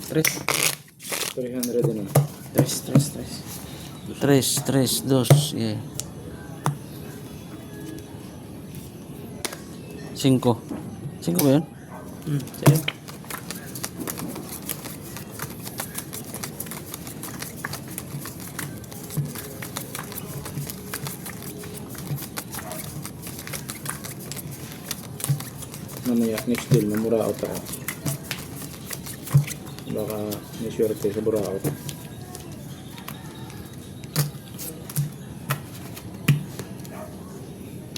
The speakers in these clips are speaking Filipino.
Tres. 300 din ah. Tres, dos. Yeah. 5. 5 ba yun? Sa'yo. Mamaya, next deal, mamuraot ako. Baka may swerte sa buraot.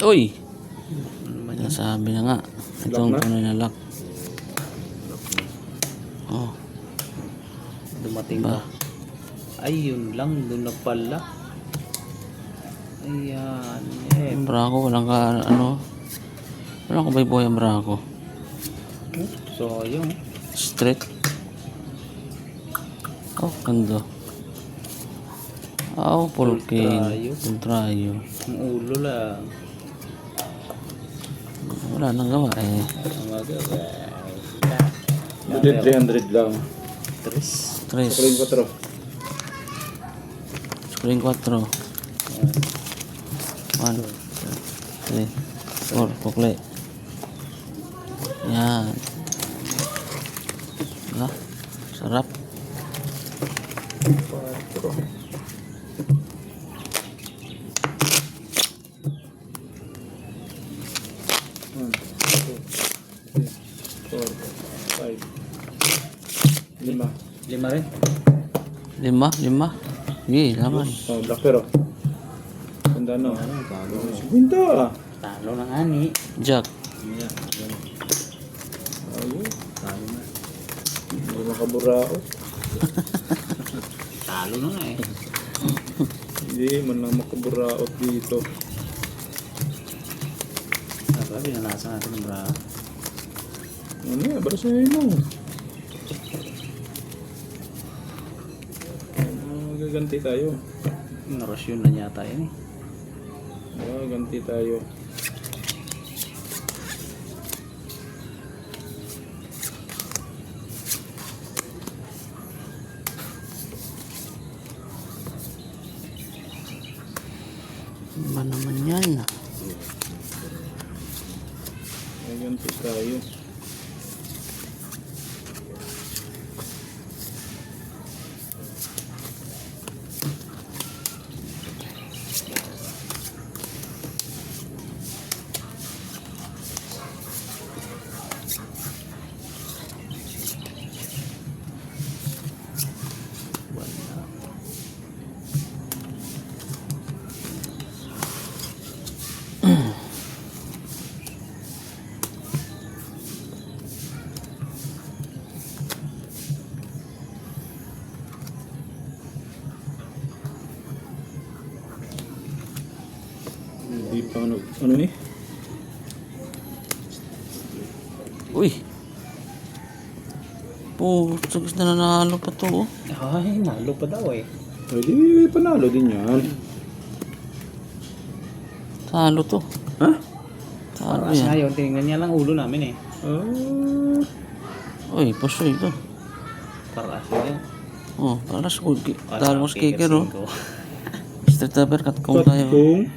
Uy! Nasabi na nga. Itong Lock na? tunay na lock. Oh, Dumating ba? ba? Ay, yun lang. Doon na pala. Ayan. Ang brako, walang ka, ano. Walang kabay-boy ang brako. So, yun. Straight. Oh, ganda. Oh, pulking. Ultrayo. Ang ulo lang. Wala nang gawa eh. Ang magawa. Budget 300 lang. Tres. Tres. Screen 4. Screen 4. 1, 2, 3, 4. Pukli. Yan. Ah, sarap. 4. 1, 2, 3, 4, 5. 5. 5 rin. 5. Sige, laman. Oh, black pero. Ganda no. Ganda. Talo ng ani. Jack. Ayun. Hindi makaburaot. Talo na nga eh. Hindi man lang makaburaot dito. Sabi, binanasan natin ng bra. Ano ya, baru saya mo. Gaganti tayo. Narasyon na yata yun eh. Ganti tayo. Ba naman yan? Ganti tayo. Hindi pa ano ni? Uy! Putsagis na nanalo pa to. Oh. Ay, nalo pa daw eh. Pwede panalo din yan. Talo to. Ha? Talo Paras nga yan. yun. Tingnan niya lang ulo namin eh. Uy, pusoy to. Paras yun. Oh, para sa good. Para Talo mo skicker oh. 5. Street uppercut kung tayo. Katkong.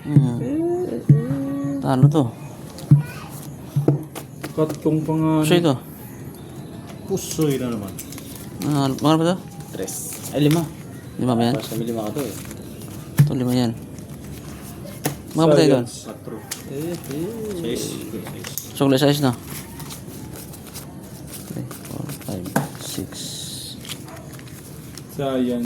Talo to. Katkong pa nga. Pusoy to. Pusoy na naman. Mga ba to? Tres. Ay, 5. 5 ba yan? Paras kami 5 ka to eh. Ito 5 yan. Mga ba tayo doon? 4. Sukli size na. 3, 4, 5, 6. Sayang.